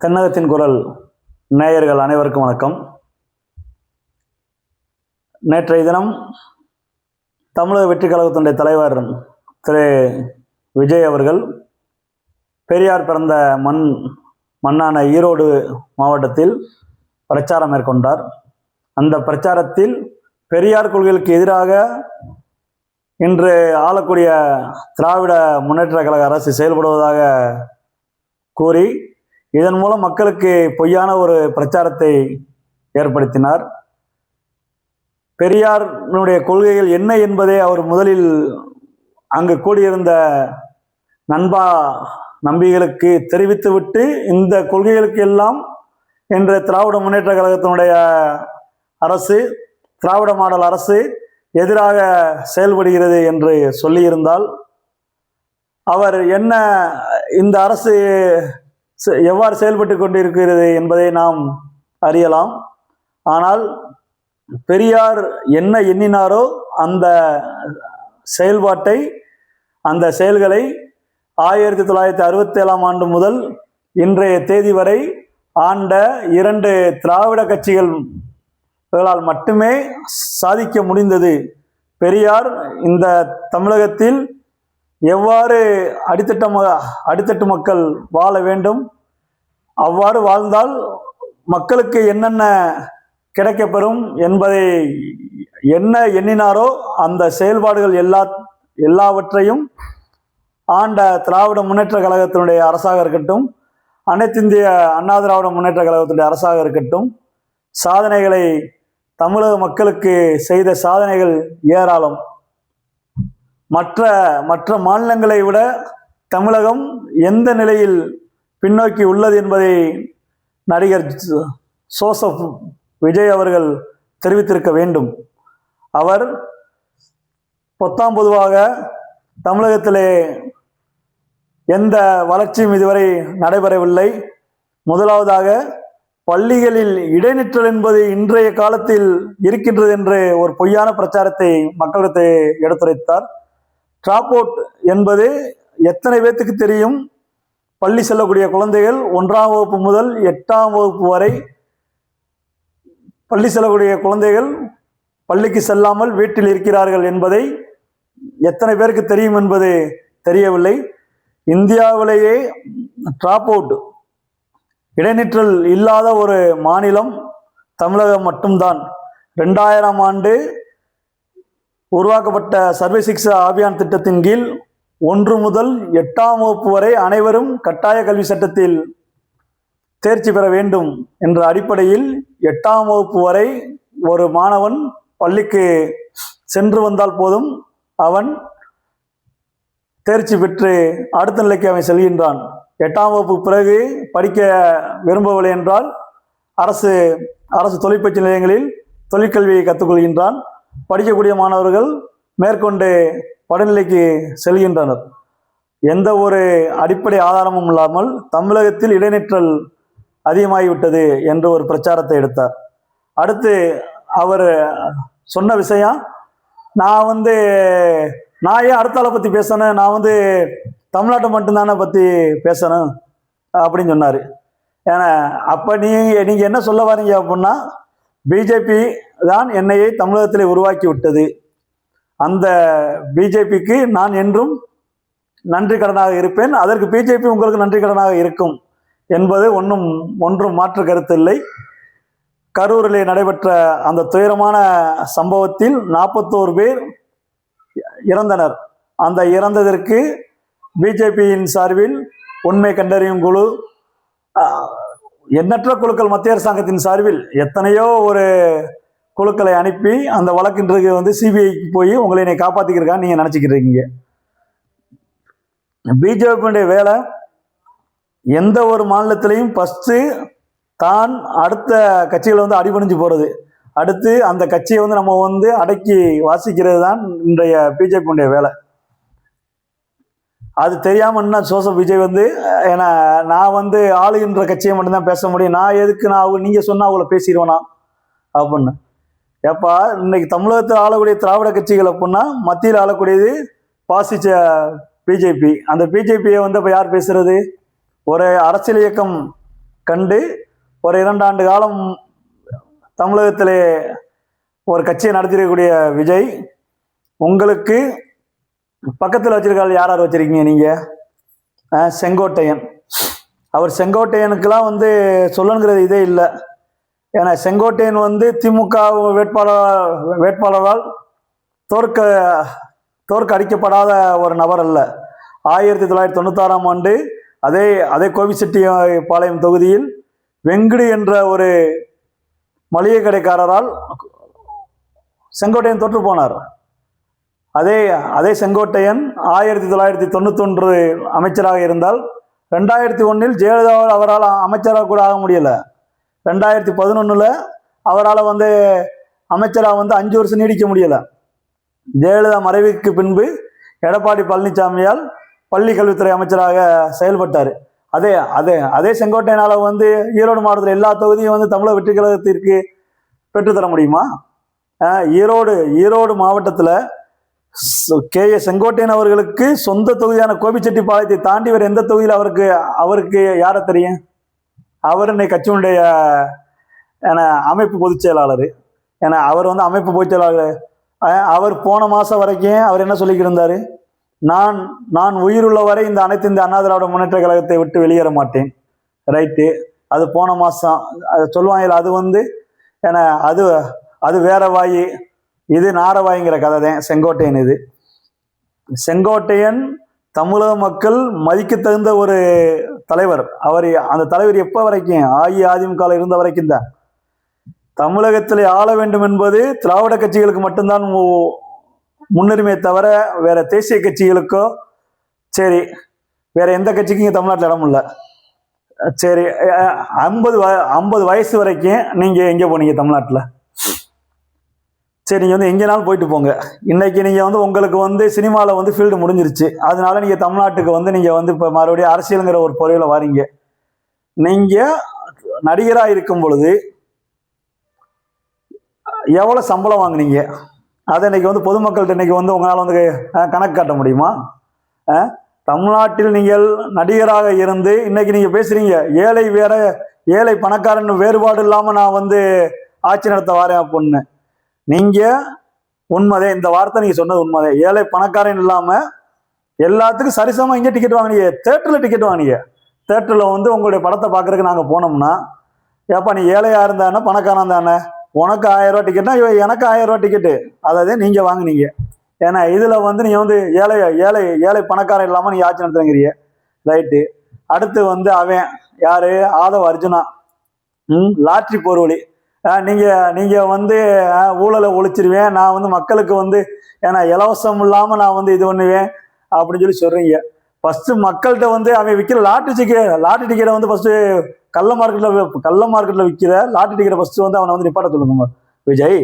தென்னகத்தின் குரல் நேயர்கள் அனைவருக்கும் வணக்கம். நேற்றைய தினம் தமிழக வெற்றி கழகத்தினுடைய தலைவர் திரு விஜய் அவர்கள் பெரியார் பிறந்த மண்ணான ஈரோடு மாவட்டத்தில் பிரச்சாரம் மேற்கொண்டார். அந்த பிரச்சாரத்தில் பெரியார் கொள்கைகளுக்கு எதிராக இன்று ஆளக்கூடிய திராவிட முன்னேற்ற கழக அரசு செயல்படுவதாக கூறி இதன் மூலம் மக்களுக்கு பொய்யான ஒரு பிரச்சாரத்தை ஏற்படுத்தினார். பெரியாரினுடைய கொள்கைகள் என்ன என்பதை அவர் முதலில் அங்கு கூடியிருந்த நம்பிகளுக்கு தெரிவித்துவிட்டு, இந்த கொள்கைகளுக்கு எல்லாம் இன்று திராவிட முன்னேற்ற கழகத்தினுடைய அரசு, திராவிட மாடல் அரசு எதிராக செயல்படுகிறது என்று சொல்லியிருந்தால், அவர் என்ன இந்த அரசு எவ்வாறு செயல்பட்டு கொண்டிருக்கிறது என்பதை நாம் அறியலாம். ஆனால் பெரியார் என்ன எண்ணினாரோ அந்த செயல்பாட்டை, அந்த செயல்களை 1967ஆம் ஆண்டு முதல் இன்றைய தேதி வரை ஆண்ட 2 திராவிட கட்சிகளால் மட்டுமே சாதிக்க முடிந்தது. பெரியார் இந்த தமிழகத்தில் எவ்வாறு அடித்தட்டு மக்கள் வாழ வேண்டும், அவ்வாறு வாழ்ந்தால் மக்களுக்கு என்னென்ன கிடைக்கப்பெறும் என்பதை என்ன எண்ணினாரோ அந்த செயல்பாடுகள் எல்லாவற்றையும் ஆண்ட திராவிட முன்னேற்ற கழகத்தினுடைய அரசாக இருக்கட்டும், அனைத்து இந்திய அண்ணா திராவிட முன்னேற்ற கழகத்தினுடைய அரசாக இருக்கட்டும், சாதனைகளை தமிழக மக்களுக்கு செய்த சாதனைகள் ஏராளம். மற்ற மாநிலங்களை விட தமிழகம் எந்த நிலையில் பின்னோக்கி உள்ளது என்பதை நடிகர் ஜோசப் விஜய் அவர்கள் தெரிவித்திருக்க வேண்டும். அவர் பொதுவாக தமிழகத்திலே எந்த வளர்ச்சியும் இதுவரை நடைபெறவில்லை. முதலாவதாக பள்ளிகளில் இடைநிற்றல் என்பது இன்றைய காலத்தில் இருக்கின்றது என்று ஒரு பொய்யான பிரச்சாரத்தை மக்களிடத்தை எடுத்துரைத்தார். டிராப் அவுட் என்பது எத்தனை பேத்துக்கு தெரியும்? பள்ளி செல்லக்கூடிய குழந்தைகள் 1ஆம் வகுப்பு முதல் 8ஆம் வகுப்பு வரை பள்ளி செல்லக்கூடிய குழந்தைகள் பள்ளிக்கு செல்லாமல் வீட்டில் இருக்கிறார்கள் என்பதை எத்தனை பேருக்கு தெரியும் என்பது தெரியவில்லை. இந்தியாவிலேயே டிராப் அவுட், இடைநிற்றல் இல்லாத ஒரு மாநிலம் தமிழகம் மட்டும்தான். 2000ஆம் ஆண்டு உருவாக்கப்பட்ட சர்வ சிக்ஷா அபியான் திட்டத்தின் கீழ் 1 முதல் 8ஆம் வகுப்பு வரை அனைவரும் கட்டாய கல்வி சட்டத்தில் தேர்ச்சி பெற வேண்டும் என்ற அடிப்படையில் 8ஆம் வகுப்பு வரை ஒரு மாணவன் பள்ளிக்கு சென்று வந்தால் போதும், அவன் தேர்ச்சி பெற்று அடுத்த நிலைக்கு அவன் செல்கின்றான். 8ஆம் வகுப்பு பிறகு படிக்க விரும்பவில்லை என்றால் அரசு தொழிற்பயிற்சி நிலையங்களில் தொழிற்கல்வியை கற்றுக்கொள்கின்றான். படிக்கக்கூடிய மாணவர்கள் மேற்கொண்டு படைநிலைக்கு செல்கின்றனர். எந்த ஒரு அடிப்படை ஆதாரமும் இல்லாமல் தமிழகத்தில் இடைநிற்றல் அதிகமாகிவிட்டது என்று ஒரு பிரச்சாரத்தை எடுத்தார். அடுத்து அவர் சொன்ன விஷயம், நான் ஏன் அடுத்த ஆளை பற்றி பேசணும், நான் தமிழ்நாட்டை மட்டும்தானே பற்றி பேசணும் அப்படின்னு சொன்னார். ஏன்னா அப்போ நீங்கள் என்ன சொல்ல வரீங்க அப்படின்னா, பிஜேபி தான் என்னையை தமிழகத்தில் உருவாக்கி விட்டது, அந்த பிஜேபிக்கு நான் என்றும் நன்றி கடனாக இருப்பேன், அதற்கு பிஜேபி உங்களுக்கு நன்றி கடனாக இருக்கும் என்பது ஒன்றும் மாற்று கருத்து இல்லை. கரூரிலே நடைபெற்ற அந்த துயரமான சம்பவத்தில் 41 பேர் இறந்தனர். அந்த இறந்ததற்கு பிஜேபியின் சார்பில் உண்மை கண்டறியும் குழு, எண்ணற்ற குழுக்கள், மத்திய அரசாங்கத்தின் சார்பில் எத்தனையோ ஒரு குழுக்களை அனுப்பி அந்த வழக்கின்றது சிபிஐக்கு போய் உங்களை என்னை காப்பாற்றிக்கிறக்கான்னு நீங்கள் நினச்சிக்கிறீங்க. பிஜேபியுடைய வேலை எந்த ஒரு மாநிலத்திலையும் ஃபஸ்ட்டு தான் அடுத்த கட்சிகளை அடிபணிஞ்சு போகிறது, அடுத்து அந்த கட்சியை நம்ம அடக்கி வாசிக்கிறது தான் இன்றைய பிஜேபியுடைய வேலை. அது தெரியாமல் என்ன ஜோசப் விஜய் ஏன்னா நான் ஆளுகின்ற கட்சியை மட்டும்தான் பேச முடியும், நான் எதுக்கு நீங்கள் சொன்னால் அவங்கள பேசிடுவேனா அப்படின்னு. ஏப்பா, இன்னைக்கு தமிழகத்தில் ஆளக்கூடிய திராவிட கட்சிகள் அப்படின்னா மத்தியில் ஆளக்கூடியது பாசிச்ச பிஜேபி. அந்த பிஜேபியை இப்போ யார் பேசுறது? ஒரு அரசியல் இயக்கம் கண்டு ஒரு 2 ஆண்டு காலம் தமிழகத்திலே ஒரு கட்சியை நடத்திருக்கக்கூடிய விஜய், உங்களுக்கு பக்கத்தில் வச்சிருக்காரு யார் யார் வச்சிருக்கீங்க நீங்கள்? செங்கோட்டையன். அவர் செங்கோட்டையனுக்கெல்லாம் வந்து சொல்லணுங்கிறது இதே இல்லை. ஏன்னா செங்கோட்டையன் வந்து திமுக வேட்பாளரால் தோற்க அடிக்கப்படாத ஒரு நபர் அல்ல. 1996ஆம் ஆண்டு அதே கோபிச்செட்டிப்பாளையம் தொகுதியில் வெங்குடி என்ற ஒரு மளிகை கடைக்காரரால் செங்கோட்டையன் தோற்று போனார். அதே செங்கோட்டையன் 1991 அமைச்சராக இருந்தால் 2001 ஜெயலலிதாவால் அவரால் அமைச்சராக கூட ஆக முடியல. 2011 அவரால் வந்து அமைச்சராக வந்து 5 வருஷம் நீடிக்க முடியல. ஜெயலலிதா மறைவுக்கு பின்பு எடப்பாடி பழனிசாமியால் பள்ளி கல்வித்துறை அமைச்சராக செயல்பட்டார். அதே செங்கோட்டையனால வந்து ஈரோடு மாவட்டத்தில் எல்லா தொகுதியும் வந்து தமிழக வெற்றி கழகத்திற்கு பெற்றுத்தர முடியுமா? ஈரோடு மாவட்டத்தில் கே.ஏ. செங்கோட்டையன் அவர்களுக்கு சொந்த தொகுதியான கோபிச்செட்டிப்பாளையத்தை தாண்டி வேறு எந்த தொகுதியில் அவருக்கு யாரை தெரியும்? அவர் இன்னைக்கு கட்சியினுடைய அமைப்பு பொதுச் செயலாளர். ஏன்னா அவர் வந்து அமைப்பு பொதுச் செயலாளர். அவர் போன மாதம் வரைக்கும் அவர் என்ன சொல்லிக்கிட்டு இருந்தார்? நான் உயிருள்ள வரை இந்த அனைத்து இந்த அண்ணா திராவிட முன்னேற்ற கழகத்தை விட்டு வெளியேற மாட்டேன். ரைட்டு, அது போன மாதம் அது சொல்லுவாங்க. அது வந்து ஏன்னா அது வேற வாயி, இது நாரவாய்ங்கிற கதை தான் செங்கோட்டையன். இது செங்கோட்டையன் தமிழக மக்கள் மதிக்க தகுந்த ஒரு தலைவர். அந்த தலைவர் எப்போ வரைக்கும்? அஇஅதிமுக இருந்த வரைக்கும் தான். தமிழகத்தில் ஆள வேண்டும் என்பது திராவிட கட்சிகளுக்கு மட்டும்தான் முன்னுரிமை தவிர வேற தேசிய கட்சிகளுக்கோ சரி வேற எந்த கட்சிக்கும் இங்கே தமிழ்நாட்டில் இடம் இல்லை. சரி, 50 வயசு வரைக்கும் நீங்கள் எங்கே போனீங்க தமிழ்நாட்டில்? சரி, நீங்கள் வந்து எங்கேனாலும் போயிட்டு போங்க. இன்னைக்கு நீங்கள் வந்து உங்களுக்கு வந்து சினிமாவில் வந்து ஃபீல்டு முடிஞ்சிருச்சு. அதனால நீங்கள் தமிழ்நாட்டுக்கு வந்து நீங்கள் வந்து இப்போ மறுபடியும் அரசியலுங்கிற ஒரு பொறியில் வாரீங்க. நீங்கள் நடிகராக இருக்கும் பொழுது எவ்வளோ சம்பளம் வாங்கினீங்க? அதை இன்னைக்கு வந்து பொதுமக்கள்கிட்ட இன்னைக்கு வந்து உங்களால் வந்து கணக்கு காட்ட முடியுமா? தமிழ்நாட்டில் நீங்கள் நடிகராக இருந்து இன்னைக்கு நீங்கள் பேசுறீங்க ஏழை பணக்காரன் வேறுபாடு இல்லாமல் நான் வந்து ஆட்சி நடத்த வாரேன் அப்படின்னு. நீங்கள் உண்மைதே, இந்த வார்த்தை நீங்கள் சொன்னது உண்மைதே. ஏழை பணக்காரன் இல்லாமல் எல்லாத்துக்கும் சரிசமமாக இங்கே டிக்கெட் வாங்கினீங்க. தேட்டரில் டிக்கெட் வாங்கினீங்க. தேட்டரில் வந்து உங்களுடைய படத்தை பார்க்குறதுக்கு நாங்கள் போனோம்னா, ஏப்பா நீ ஏழையாக இருந்தானே பணக்காரன் தானே, உனக்கு 1000 ரூபா டிக்கெட்னா எனக்கு 1000 ரூபா டிக்கெட்டு, அதாவது நீங்கள் வாங்கினீங்க. ஏன்னா இதில் வந்து நீங்கள் வந்து ஏழை பணக்காரன் இல்லாமல் நீங்கள் ஆட்சி நடத்துறீங்க. ரைட்டு. அடுத்து வந்து அவன் யார்? ஆதவ அர்ஜுனா, லாட்ரி போர்வழி. நீங்கள் வந்து ஊழலை ஒழிச்சிருவேன், நான் வந்து மக்களுக்கு வந்து ஏன்னா இலவசம் இல்லாமல் நான் வந்து இது பண்ணுவேன் அப்படின்னு சொல்கிறீங்க. ஃபஸ்ட்டு மக்கள்கிட்ட வந்து அவன் விற்கிற லாட்ரி டிக்கெட்டை வந்து ஃபஸ்ட்டு கள்ள மார்க்கெட்டில் விற்கிற லாட்ரி டிக்கெட்டை ஃபஸ்ட்டு வந்து அவனை வந்து நிப்பாட்ட சொல்லுங்க விஜய்.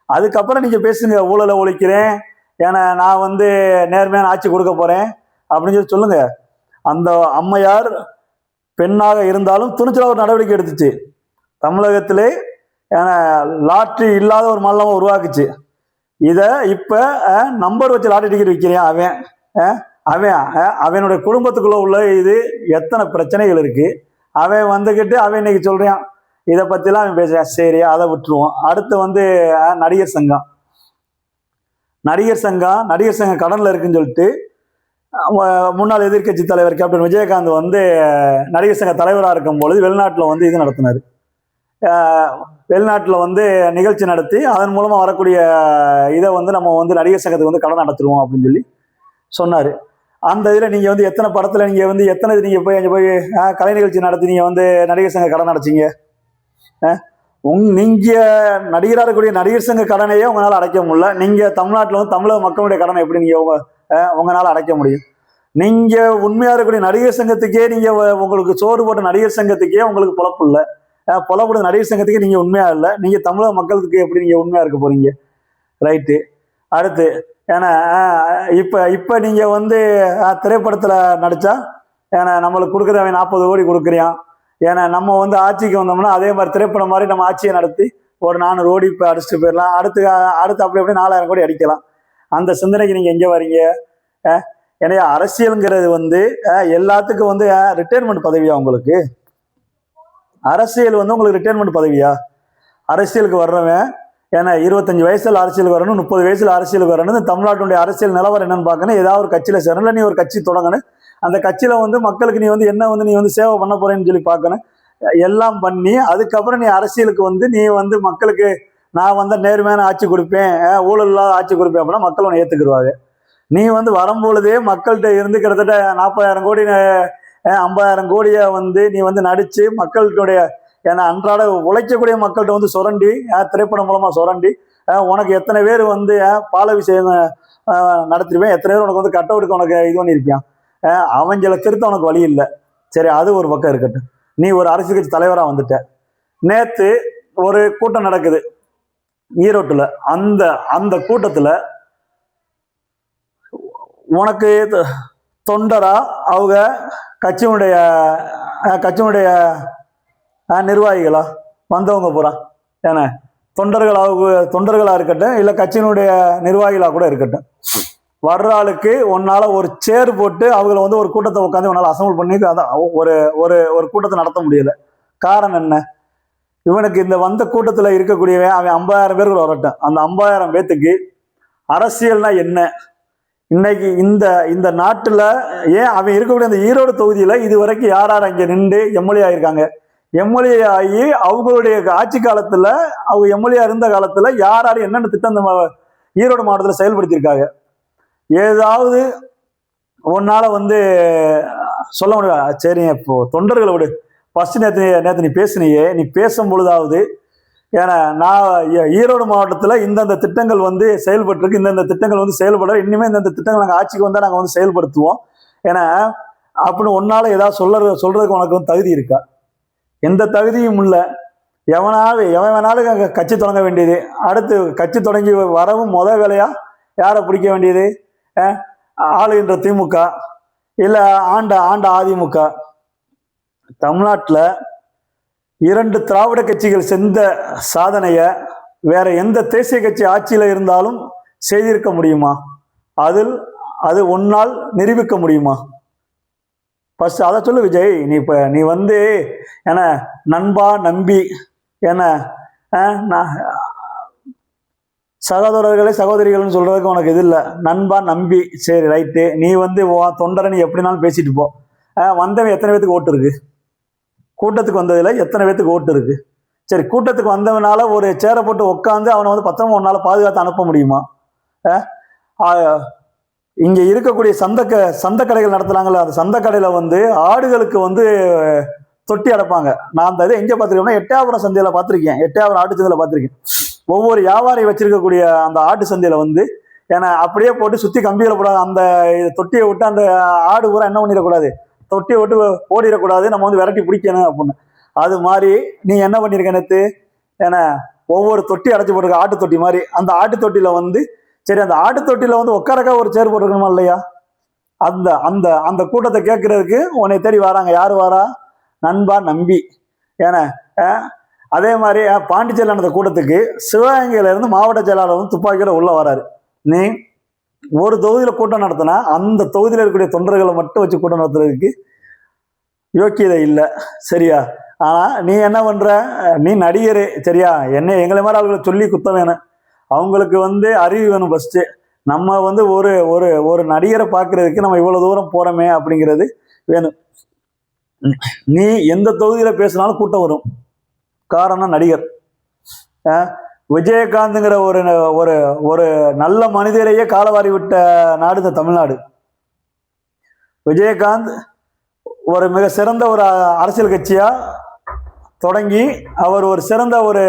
அதுக்கப்புறம் நீங்கள் பேசுங்க, ஊழலை ஒழிக்கிறேன், ஏன்னா நான் வந்து நேர்மையான ஆட்சி கொடுக்க போகிறேன் அப்படின்னு சொல்லுங்க. அந்த அம்மையார் பெண்ணாக இருந்தாலும் துணிச்சலாக ஒரு நடவடிக்கை எடுத்துச்சு. தமிழகத்திலே ஏன்னா லாட்ரி இல்லாத ஒரு மாநிலமாக உருவாக்குச்சு. இதை இப்போ நம்பர் வச்சு லாட்ரி டிக்கெட் விற்கிறேன். அவனுடைய குடும்பத்துக்குள்ளே உள்ள இது எத்தனை பிரச்சனைகள் இருக்குது. அவன் வந்துக்கிட்டு அவன் இன்னைக்கு சொல்கிறான், இதை பற்றிலாம் அவன் பேசுகிறான். சரி, அதை விட்டுருவோம். அடுத்து வந்து நடிகர் சங்கம் கடனில் இருக்குன்னு சொல்லிட்டு முன்னாள் எதிர்கட்சி தலைவர் கேப்டன் விஜயகாந்த் வந்து நடிகர் சங்க தலைவராக இருக்கும் பொழுது வெளிநாட்டில் வந்து இது நடத்தினார். வெளிநாட்டில் வந்து நிகழ்ச்சி நடத்தி அதன் மூலமாக வரக்கூடிய இதை வந்து நம்ம வந்து நடிகர் சங்கத்துக்கு வந்து கடன் நடத்துருவோம் அப்படின்னு சொல்லி சொன்னார். அந்த இதில் நீங்கள் வந்து எத்தனை படத்தில் நீங்கள் வந்து எத்தனை இது நீங்கள் போய் கலை நிகழ்ச்சி நடத்தி நீங்கள் வந்து நடிகர் சங்க கடன் அடைச்சிங்க? நீங்கள் நடிகராக இருக்கக்கூடிய நடிகர் சங்க கடனையே உங்களால் அடைக்க முடியல. நீங்கள் தமிழ்நாட்டில் வந்து தமிழக மக்களுடைய கடனை எப்படி நீங்கள் உங்களால் அடைக்க முடியும்? நீங்கள் உண்மையாக இருக்கக்கூடிய நடிகர் சங்கத்துக்கே நீங்கள் உங்களுக்கு சோறு போட்ட நடிகர் சங்கத்துக்கே உங்களுக்கு பொழப்பு இல்லை. பொழப்போட நடிகர் சங்கத்துக்கே நீங்கள் உண்மையாக இல்லை. நீங்கள் தமிழக மக்களுக்கு எப்படி நீங்கள் உண்மையாக இருக்க போகிறீங்க? ரைட்டு. அடுத்து ஏன்னா இப்போ நீங்கள் வந்து திரைப்படத்தில் நடித்தா ஏன்னா நம்மளுக்கு கொடுக்குறவன் 40 கோடி கொடுக்குறியான். ஏன்னா நம்ம வந்து ஆட்சிக்கு வந்தோம்னா அதே மாதிரி திரைப்படம் மாதிரி நம்ம ஆட்சியை நடத்தி ஒரு 400 கோடி இப்போ அடிச்சுட்டு போயிடலாம். அடுத்து அப்படி 4000 கோடி அடிக்கலாம். அந்த சிந்தனைக்கு நீங்கள் எங்கே வரீங்க? ஏன்னா அரசியலுங்கிறது வந்து எல்லாத்துக்கும் வந்து ரிட்டையர்மெண்ட் பதவியா உங்களுக்கு? அரசியல் வந்து உங்களுக்கு ரிட்டைர்மெண்ட் பதவியா? அரசியலுக்கு வர்றவன் ஏன்னா 25 வயசுல அரசியலுக்கு வரணும், 30 வயசுல அரசியலுக்கு வரணும். தமிழ்நாட்டுடைய அரசியல் நிலவரம் என்னன்னு பார்க்கணும். ஏதாவது ஒரு கட்சியில சேரணும், இல்லை நீ ஒரு கட்சி தொடங்கணும். அந்த கட்சியில வந்து மக்களுக்கு நீ வந்து என்ன வந்து நீ வந்து சேவை பண்ண போறேன்னு சொல்லி பார்க்கணும். எல்லாம் பண்ணி அதுக்கப்புறம் நீ அரசியலுக்கு வந்து நீ வந்து மக்களுக்கு நான் வந்து நேர்மையான ஆட்சி கொடுப்பேன், ஊழல் இல்லாத ஆட்சி கொடுப்பேன் அப்படின்னா மக்கள் உன்னை ஏற்றுக்குருவாங்க. நீ வந்து வரும்பொழுதே மக்கள்கிட்ட இருந்து கிட்டத்தட்ட 40,000 கோடி 50,000 கோடியை வந்து நீ வந்து நடிச்சு மக்களுடைய ஏன்னா அன்றாட உழைக்கக்கூடிய மக்கள்கிட்ட வந்து சுரண்டி திரைப்படம் மூலமா சுரண்டி உனக்கு எத்தனை பேர் வந்து பால விஷயம் நடத்திருப்பேன், எத்தனை பேர் உனக்கு வந்து கட் அவுட்டுக்கு உனக்கு இது பண்ணியிருப்பான். அவங்கள திருத்த உனக்கு வழி இல்லை. சரி, அது ஒரு பக்கம் இருக்கட்டும். நீ ஒரு அரசியல் கட்சி தலைவராக வந்துட்ட. நேற்று ஒரு கூட்டம் நடக்குது ஈரோட்டில். அந்த அந்த கூட்டத்தில் உனக்கு தொண்டரா அவங்க கட்சியினுடைய நிர்வாகிகளா வந்தவங்க பூரா ஏன்னா தொண்டர்களாக இருக்கட்டும், இல்லை கட்சியினுடைய நிர்வாகிகளாக கூட இருக்கட்டும், வர்ற ஆளுக்கு உன்னால ஒரு சேர் போட்டு அவங்கள வந்து ஒரு கூட்டத்தை உட்காந்து உன்னால அசம்பிள் பண்ணி அதான் ஒரு ஒரு ஒரு கூட்டத்தை நடத்த முடியல. காரணம் என்ன? இவனுக்கு இந்த வந்த கூட்டத்தில் இருக்கக்கூடியவன் அவன் 50,000 பேர் வரட்டும். அந்த 50,000 பேத்துக்கு அரசியல்னா என்ன? இன்னைக்கு இந்த நாட்டில் ஏன் அவன் இருக்கக்கூடிய அந்த ஈரோடு தொகுதியில் இது வரைக்கும் யார் அங்கே நின்று எம்எல்ஏ ஆகியிருக்காங்க? எம்எல்ஏ ஆகி அவங்களுடைய ஆட்சி காலத்தில் அவங்க எம்எல்ஏ இருந்த காலத்தில் யார் என்னென்ன திட்டம் இந்த ஈரோடு மாவட்டத்தில் செயல்படுத்தியிருக்காங்க? ஏதாவது உன்னால வந்து சொல்ல முடியாது. சரி, இப்போ தொண்டர்களை விடு. ஃபர்ஸ்ட் நேற்று நீ பேசினியே, நீ பேசும் பொழுதாவது ஏன்னா நான் ஈரோடு மாவட்டத்தில் இந்தந்த திட்டங்கள் வந்து செயல்பட்டுருக்கு, இந்தந்த திட்டங்கள் வந்து செயல்பட இனிமேல் இந்தந்த திட்டங்கள் நாங்கள் ஆட்சிக்கு வந்தால் நாங்கள் வந்து செயல்படுத்துவோம். ஏன்னா அப்படின்னு ஒன்னால ஏதாவது சொல்றதுக்கு உனக்கு வந்து தகுதி இருக்கா? எந்த தகுதியும் இல்லை. எவன் வேணாலும் கட்சி தொடங்க வேண்டியது. அடுத்து கட்சி தொடங்கி வரவும் வேலையா யாரை பிடிக்க வேண்டியது? ஆளுகின்ற திமுக இல்லை ஆண்ட அதிமுக. தமிழ்நாட்டில் 2 திராவிட கட்சிகள் செஞ்ச சாதனையை வேற எந்த தேசிய கட்சி ஆட்சியில் இருந்தாலும் செய்திருக்க முடியுமா? அது ஒன்னால் நிரூபிக்க முடியுமா? ஃபர்ஸ்ட் அதை சொல்லு விஜய். நீ வந்து ஏன்னா நண்பா நம்பி ஏன்னா சகோதரர்களே சகோதரிகள்னு சொல்றதுக்கு உனக்கு இது இல்லை. நண்பா நம்பி சரி ரைட்டு. நீ வந்து தொண்டரை நீ எப்படினாலும் பேசிட்டு போ. வந்தவன் எத்தனை பேத்துக்கு ஓட்டு இருக்கு? கூட்டத்துக்கு வந்ததில் எத்தனை பேத்துக்கு ஓட்டு இருக்கு? சரி, கூட்டத்துக்கு வந்தவனால ஒரு சேரை போட்டு உட்காந்து அவனை வந்து பத்திரமா உன்னால பாதுகாத்து அனுப்ப முடியுமா? இங்க இருக்கக்கூடிய சந்த கடைகள் நடத்துறாங்கல்ல, அந்த சந்த கடையில வந்து ஆடுகளுக்கு வந்து தொட்டி அடைப்பாங்க. நான் அந்த இதை எங்க பார்த்துருக்கேன்னா எட்டயபுரம் சந்தையில பார்த்துருக்கேன். எட்டயபுரம் ஆட்டு சந்தையில பார்த்துருக்கேன். ஒவ்வொரு வியாபாரி வச்சிருக்கக்கூடிய அந்த ஆட்டு சந்தையில வந்து ஏன்னா அப்படியே போட்டு சுத்தி கம்பிகளை போடாது. அந்த தொட்டியை விட்டு அந்த ஆடு பூரா என்ன பண்ணிடக்கூடாது, தொட்டியை விட்டு ஓடிடக்கூடாது, நம்ம வந்து விரட்டி பிடிக்கணும் அப்படின்னு. அது மாதிரி நீ என்ன பண்ணிருக்க நேற்று? ஏன்னா ஒவ்வொரு தொட்டி அடைச்சி போட்டிருக்க ஆட்டு தொட்டி மாதிரி. அந்த ஆட்டு தொட்டியில வந்து சரி, அந்த ஆட்டு தொட்டியில வந்து உட்காரக்கா ஒரு சேர் போட்டிருக்கணுமா இல்லையா? அந்த அந்த அந்த கூட்டத்தை கேட்கறதுக்கு உன்னை தேடி வராங்க. யாரு வரா? நண்பா நம்பி. ஏன்னா அதே மாதிரி பாண்டிச்சேரியில் நடந்த கூட்டத்துக்கு சிவகங்கையில இருந்து மாவட்ட செயலாளர் வந்து துப்பாக்கியோட உள்ள வராரு. நீ ஒரு தொகுதியில கூட்டம் நடத்தினா அந்த தொகுதியில் இருக்கக்கூடிய தொண்டர்களை மட்டும் வச்சு கூட்டம் நடத்துறதுக்கு யோக்கியதை இல்லை. சரியா? ஆனா நீ என்ன பண்ற? நீ நடிகர். சரியா? எங்களை மாதிரி ஆளுகளை சொல்லி குத்த வேணும். அவங்களுக்கு வந்து அறிவு வேணும். ஃபர்ஸ்ட் நம்ம வந்து ஒரு நடிகரை பார்க்கறதுக்கு நம்ம இவ்வளவு தூரம் போறோமே அப்படிங்கிறது வேணும். நீ எந்த தொகுதியில பேசினாலும் கூட்டம் வரும். காரணம் நடிகர். விஜயகாந்த்ங்கிற ஒரு நல்ல மனிதரையே காலவாரி விட்ட நாடு இந்த தமிழ்நாடு. விஜயகாந்த் ஒரு மிக சிறந்த ஒரு அரசியல் கட்சியா தொடங்கி அவர் ஒரு சிறந்த ஒரு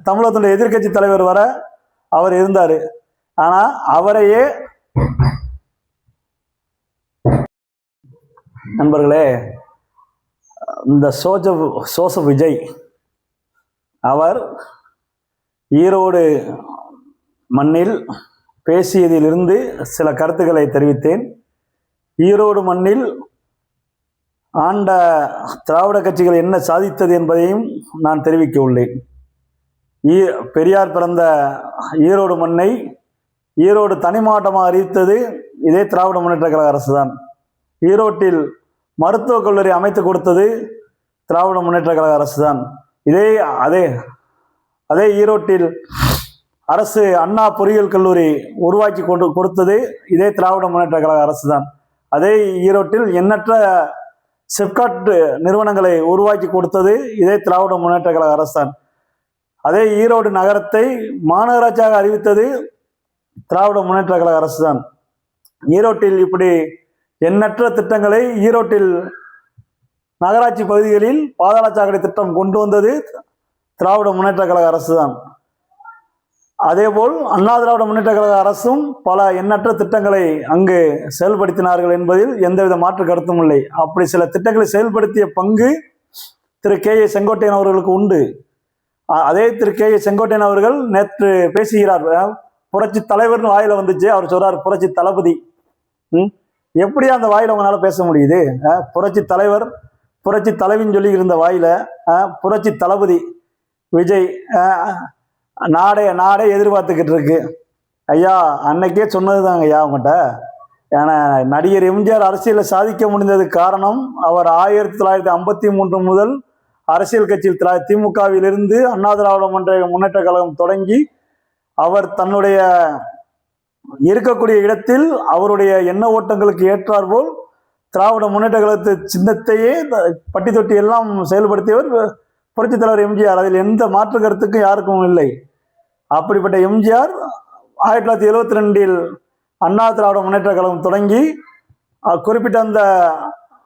தமிழகத்துடைய எதிர்கட்சி தலைவர் வர அவர் இருந்தாரு. ஆனா அவரையே நண்பர்களே, இந்த சோசப் விஜய் அவர் ஈரோடு மண்ணில் பேசியதிலிருந்து சில கருத்துக்களை தெரிவித்தேன். ஈரோடு மண்ணில் ஆண்ட திராவிட கட்சிகள் என்ன சாதித்தது என்பதையும் நான் தெரிவிக்க உள்ளேன். பெரியார் பிறந்த ஈரோடு மண்ணை ஈரோடு தனி மாவட்டமாக அறிவித்தது இதே திராவிட முன்னேற்ற கழக அரசு தான். ஈரோட்டில் மருத்துவக் கல்லூரி அமைத்து கொடுத்தது திராவிட முன்னேற்ற கழக அரசு தான். அதே அதே ஈரோட்டில் அரசு அண்ணா பொறியியல் கல்லூரி உருவாக்கி கொடுத்தது இதே திராவிட முன்னேற்ற கழக அரசு தான். அதே ஈரோட்டில் எண்ணற்ற சிப்காட் நிறுவனங்களை உருவாக்கி கொடுத்தது இதே திராவிட முன்னேற்ற கழக அரசு தான். அதே ஈரோடு நகரத்தை மாநகராட்சியாக அறிவித்தது திராவிட முன்னேற்ற கழக அரசு தான். ஈரோட்டில் இப்படி எண்ணற்ற திட்டங்களை ஈரோட்டில் நகராட்சி பகுதிகளில் பாதாள சாக்கடை திட்டம் கொண்டு வந்தது திராவிட முன்னேற்ற கழக அரசு தான். அதேபோல் அண்ணா திராவிட முன்னேற்ற கழக அரசும் பல எண்ணற்ற திட்டங்களை அங்கு செயல்படுத்தினார்கள் என்பதில் எந்தவித மாற்று கருத்தும் இல்லை. அப்படி சில திட்டங்களை செயல்படுத்திய பங்கு திரு கே ஏ செங்கோட்டையன் அவர்களுக்கு உண்டு. அதே திரு கே ஏ செங்கோட்டையன் அவர்கள் நேற்று பேசுகிறார். புரட்சி தலைவர்னு வாயில வந்துச்சு, அவர் சொல்றார் புரட்சி தளபதி. எப்படி அந்த வாயில உங்களால பேச முடியுது? புரட்சி தலைவர் புரட்சி தலைவின்னு சொல்லி இருந்த வாயில புரட்சி தளபதி விஜய் நாடே எதிர்பார்த்துக்கிட்டு இருக்கு. ஐயா அன்னைக்கே சொன்னதுதாங்க ஐயா அவங்ககிட்ட. ஏன்னா நடிகர் எம்ஜிஆர் அரசியலில் சாதிக்க முடிந்ததுக்கு காரணம் அவர் 1953 முதல் அரசியல் கட்சியில் திமுகவிலிருந்து அண்ணா திராவிட முன்னேற்ற கழகம் தொடங்கி அவர் தன்னுடைய இருக்கக்கூடிய இடத்தில் அவருடைய எண்ண ஓட்டங்களுக்கு ஏற்றாற்போல் திராவிட முன்னேற்ற கழகத்து சின்னத்தையே பட்டி தொட்டி எல்லாம் செயல்படுத்தியவர் புரட்சித் தலைவர் எம்ஜிஆர். அதில் எந்த மாற்று கருத்துக்கும் யாருக்கும் இல்லை. அப்படிப்பட்ட எம்ஜிஆர் 1972 அண்ணா திராவிட முன்னேற்ற கழகம் தொடங்கி குறிப்பிட்ட அந்த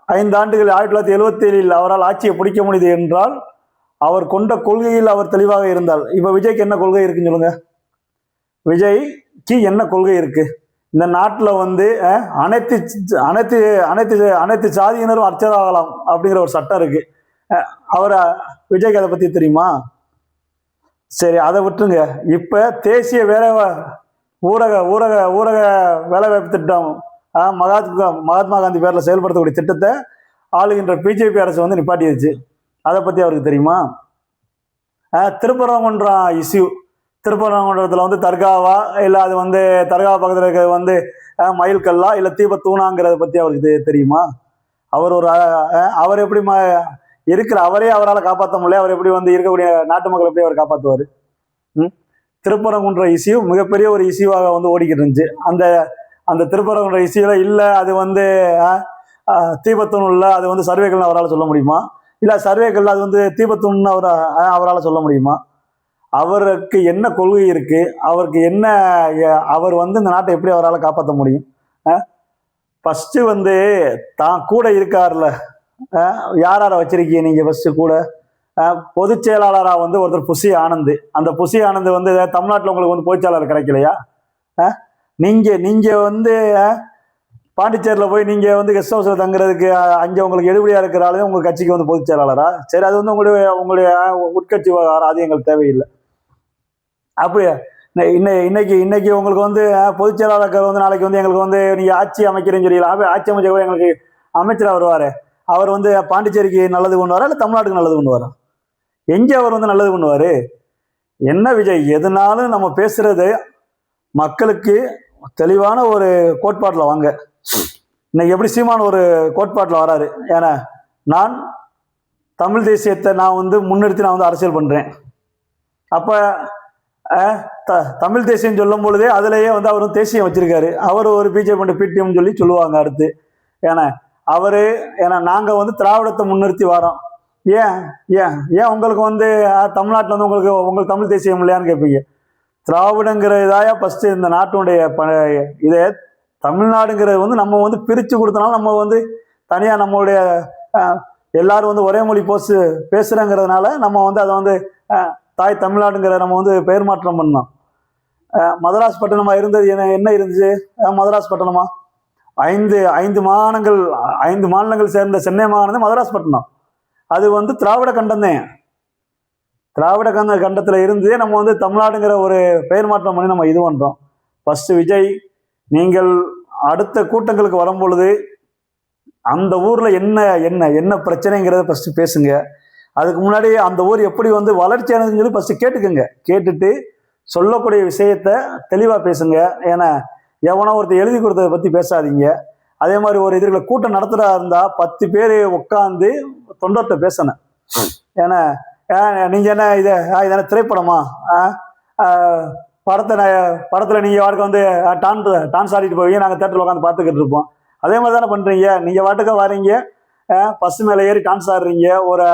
5 ஆண்டுகள் 1977 அவரால் ஆட்சியை பிடிக்க முடியுது என்றால் அவர் கொண்ட கொள்கையில் அவர் தெளிவாக இருந்தால். இப்போ விஜய்க்கு என்ன கொள்கை இருக்குன்னு சொல்லுங்க. விஜய்க்கு என்ன கொள்கை இருக்கு? இந்த நாட்டில் அனைத்து அனைத்து அனைத்து அனைத்து சாதியினரும் அர்ச்சகராகலாம் அப்படிங்கிற ஒரு சட்டம் இருக்கு. விஜய்க்கு அதை பத்தி தெரியுமா? சரி, அதை விட்டுருங்க. இப்ப தேசிய ஊரக ஊரக ஊரக வேலைவாய்ப்பு திட்டம் மகாத்மா காந்தி பேர்ல செயல்படுத்தக்கூடிய திட்டத்தை ஆளுகின்ற பிஜேபி அரசு நிப்பாட்டிடுச்சு. அதை பத்தி அவருக்கு தெரியுமா? திருப்பரங்குன்றம் இஷ்யூ, திருப்பரங்குன்றத்தில் தர்காவா இல்லை அது தர்கா பக்கத்தில் இருக்கிறது மயில் கல்லா இல்லை தீபத்தூணாங்கிறத பற்றி அவருக்கு தெரியுமா? அவர் எப்படி அவரே அவரால் காப்பாற்ற முடியல, அவர் எப்படி இருக்கக்கூடிய நாட்டு மக்களை எப்படி அவர் காப்பாற்றுவார்? திருப்பரங்குன்ற இஷ்யூ மிகப்பெரிய ஒரு இஷ்யூவாக ஓடிக்கிட்டு இருந்துச்சு. அந்த திருப்பரங்குன்ற இஷ்யூல இல்லை அது தீபத்தூண் இல்லை, அது சர்வேக்கல்னு அவரால் சொல்ல முடியுமா? இல்லை சர்வேக்கல் அது தீபத்தூண்னு அவரால் சொல்ல முடியுமா? அவருக்கு என்ன கொள்கை இருக்கு? அவருக்கு என்ன அவர் இந்த நாட்டை எப்படி அவரால் காப்பாற்ற முடியும்? ஃபர்ஸ்ட் தான் கூட இருக்கார்ல, யார வச்சிருக்கீங்க நீங்க? ஃபர்ஸ்ட் கூட பொதுச் செயலாளராக ஒருத்தர் புசி ஆனந்த். அந்த புசி ஆனந்த் தமிழ்நாட்டில் உங்களுக்கு பொதுச் செயலாளர் கிடைக்கலையா? நீங்க பாண்டிச்சேரியில் போய் நீங்க கெஸ்ட் ஹவுஸ்ல தங்குறதுக்கு அங்கே உங்களுக்கு எடுபடியா இருக்கிறாலே உங்க கட்சிக்கு பொதுச் செயலாளரா? சரி, அது உங்களுடைய உட்கட்சி விவகாரம், அது எங்களுக்கு தேவையில்லை. அப்படியா? இன்னைக்கு உங்களுக்கு பொதுச் செயலாளர் நாளைக்கு எங்களுக்கு நீங்க ஆட்சி அமைக்கிறேன்னு சொல்லலாம். ஆட்சி அமைச்ச கூட எங்களுக்கு அமைச்சராக வருவாரு. அவர் பாண்டிச்சேரிக்கு நல்லது பண்ணுவாரா இல்லை தமிழ்நாட்டுக்கு நல்லது பண்ணுவாரா? எங்கே அவர் நல்லது பண்ணுவாரு? என்ன விஜய், எதுனாலும் நம்ம பேசுறது மக்களுக்கு தெளிவான ஒரு கோட்பாட்டில் வாங்க. இன்னைக்கு எப்படி சீமான் ஒரு கோட்பாட்டில் வராரு, ஏன்னா நான் தமிழ் தேசியத்தை நான் முன்னிறுத்தி நான் அரசியல் பண்றேன். அப்ப தமிழ் தேசியம் சொல்லும் பொழுதே அதுலயே அவர் தேசியம் வச்சிருக்காரு. அவர் ஒரு பிஜேபி பிடிஎம் சொல்லி சொல்லுவாங்க அடுத்து. ஏன்னா நாங்க திராவிடத்தை முன்னிறுத்தி வரோம். ஏன் ஏன் ஏன் உங்களுக்கு தமிழ்நாட்டில் உங்களுக்கு தமிழ் தேசியம் இல்லையான்னு கேட்பீங்க. திராவிடங்கிறதாயா ஃபர்ஸ்ட் இந்த நாட்டுடைய இதே தமிழ்நாடுங்கிறது நம்ம பிரித்து கொடுத்தனால நம்ம தனியா நம்மளுடைய எல்லாரும் ஒரே மொழி பேசுறங்கிறதுனால நம்ம அதை தாய் தமிழ்நாடுங்கிற நம்ம பெயர் மாற்றம் பண்ணோம். மதராஸ் பட்டணமா இருந்தது என்ன இருந்துச்சு? மதராஸ் பட்டணமா? ஐந்து மாநிலங்கள் சேர்ந்த சென்னை மாகாணம் மதராஸ் பட்டணம். அது திராவிட கண்டம்தான். திராவிட கண்டத்துல இருந்து நம்ம தமிழ்நாடுங்கிற ஒரு பெயர் மாற்றம் பண்ணி நம்ம இது பண்றோம். ஃபர்ஸ்ட் விஜய், நீங்கள் அடுத்த கூட்டங்களுக்கு வரும் பொழுது அந்த ஊர்ல என்ன என்ன என்ன பிரச்சனைங்கிறத ஃபர்ஸ்ட் பேசுங்க. அதுக்கு முன்னாடி அந்த ஊர் எப்படி வளர்ச்சி அடைஞ்சுன்னு சொல்லி ஃபர்ஸ்ட் கேட்டுக்குங்க. கேட்டுட்டு சொல்லக்கூடிய விஷயத்த தெளிவா பேசுங்க. ஏன்னா எவனோ ஒருத்தர் எழுதி கொடுத்ததை பத்தி பேசாதீங்க. அதே மாதிரி ஒரு எதிர்களை கூட்டம் நடத்துறதா இருந்தா 10 பேர் உட்காந்து தொண்டர்கிட்ட பேசணும். ஏன்னா நீங்கள் என்ன இது என்ன திரைப்படமா? படத்தில் நீங்கள் வாட்டுக்கு வந்து டான்ஸ் ஆடிட்டு போவீங்க, நாங்கள் தேட்டரில் உட்காந்து பார்த்துக்கிட்டு இருப்போம். அதே மாதிரி தானே பண்ணுறீங்க. நீங்கள் வாட்டுக்க வரீங்க, பஸ் மேலே ஏறி டான்ஸ் ஆடுறீங்க, ஒரு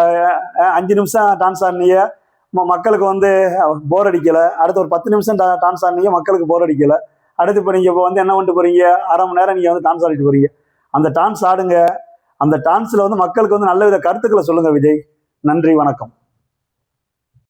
5 நிமிஷம் டான்ஸ் ஆடினீங்க, மக்களுக்கு வந்து போர் அடிக்கலை. அடுத்து ஒரு 10 நிமிஷம் டான்ஸ் ஆடினீங்க, மக்களுக்கு போர் அடிக்கலை. அடுத்து இப்போ நீங்கள் இப்போ வந்து என்ன பண்ணிட்டு போகிறீங்க, அரை மணி நேரம் நீங்கள் வந்து டான்ஸ் ஆடிட்டு போகிறீங்க. அந்த டான்ஸ் ஆடுங்க, அந்த டான்ஸில் வந்து மக்களுக்கு வந்து நல்ல வித கருத்துக்களை சொல்லுங்கள் விஜய். நன்றி, வணக்கம்.